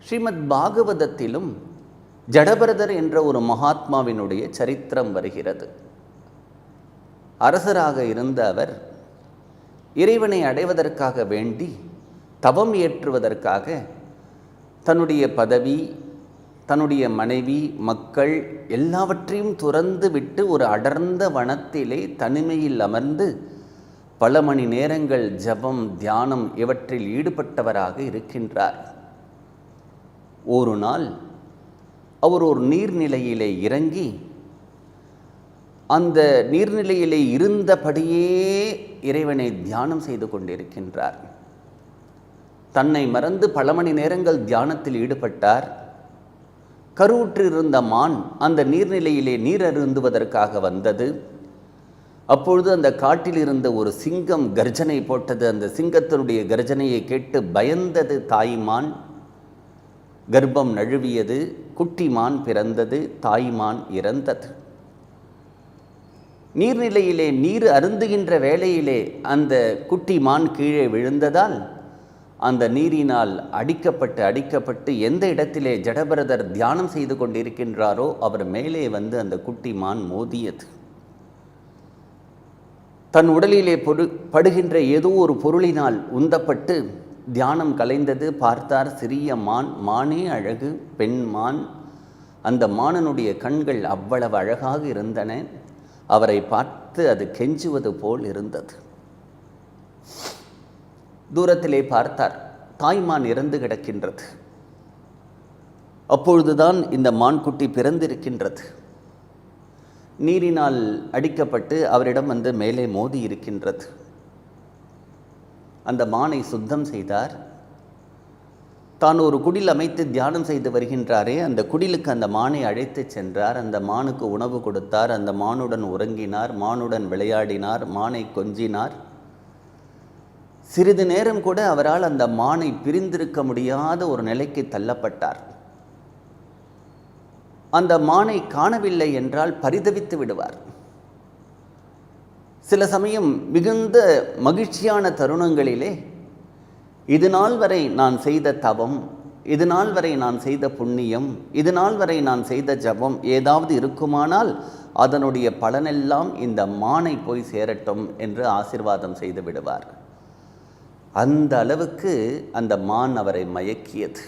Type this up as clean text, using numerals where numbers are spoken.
ஸ்ரீமத் பாகவதத்திலும் ஜடபரதர் என்ற ஒரு மகாத்மாவினுடைய சரித்திரம் வருகிறது. அரசராக இருந்த அவர் இறைவனை அடைவதற்காக வேண்டி தவம் ஏற்றுவதற்காக தன்னுடைய பதவி, தன்னுடைய மனைவி, மக்கள் எல்லாவற்றையும் துறந்து விட்டு ஒரு அடர்ந்த வனத்திலே தனிமையில் அமர்ந்து பல மணி நேரங்கள் ஜபம், தியானம் இவற்றில் ஈடுபட்டவராக இருக்கின்றார். ஒரு நாள் அவர் ஒரு நீர்நிலையிலே இறங்கி அந்த நீர்நிலையிலே இருந்தபடியே இறைவனை தியானம் செய்து கொண்டிருக்கின்றார். தன்னை மறந்து பல மணி நேரங்கள் தியானத்தில் ஈடுபட்டார். கருவுற்றிருந்த மான் அந்த நீர்நிலையிலே நீர் அருந்துவதற்காக வந்தது. அப்பொழுது அந்த காட்டில் இருந்த ஒரு சிங்கம் கர்ஜனை போட்டது. அந்த சிங்கத்தினுடைய கர்ஜனையை கேட்டு பயந்தது தாய்மான். கர்ப்பம் நழுவியது, குட்டி மான் பிறந்தது, தாய்மான் இறந்தது. நீர்நிலையிலே நீர் அருந்துகின்ற வேளையிலே அந்த குட்டி மான் கீழே விழுந்ததால் அந்த நீரினால் அடிக்கப்பட்டு எந்த இடத்திலே ஜடபரதர் தியானம் செய்து கொண்டிருக்கின்றாரோ அவர் மேலே வந்து அந்த குட்டி மான் மோதியது. தன் உடலிலே படுகின்ற ஏதோ ஒரு பொருளினால் உந்தப்பட்டு தியானம் கலைந்தது. பார்த்தார், சிறிய மான். மானே அழகு, பெண் மான். அந்த மானனுடைய கண்கள் அவ்வளவு அழகாக இருந்தன. அவரை பார்த்து அது கெஞ்சுவது போல் இருந்தது. தூரத்திலே பார்த்தார், தாய்மான் இறந்து கிடக்கின்றது. அப்பொழுதுதான் இந்த மான்குட்டி பிறந்திருக்கின்றது. நீரினால் அடிக்கப்பட்டு அவரிடம் வந்து மேலே மோதி இருக்கின்றது. அந்த மானை சுத்தம் செய்தார். தான் ஒரு குடில் அமைத்து தியானம் செய்து வருகின்றாரே, அந்த குடிலுக்கு அந்த மானை அழைத்து சென்றார். அந்த மானுக்கு உணவு கொடுத்தார். அந்த மானுடன் உறங்கினார், மானுடன் விளையாடினார், மானை கொஞ்சினார். சிறிது நேரம் கூட அவரால் அந்த மானை பிரிந்திருக்க முடியாத ஒரு நிலைக்கு தள்ளப்பட்டார். அந்த மானை காணவில்லை என்றால் பரிதவித்து விடுவார். சில சமயம் மிகுந்த மகிழ்ச்சியான தருணங்களிலே இது நாள் வரை நான் செய்த தவம், இது நாள் வரை நான் செய்த புண்ணியம், இது நாள் வரை நான் செய்த ஜபம் ஏதாவது இருக்குமானால் அதனுடைய பலனெல்லாம் இந்த மானை போய் சேரட்டும் என்று ஆசீர்வாதம் செய்து விடுவார். அந்த அளவுக்கு அந்த மான் அவரை மயக்கியது.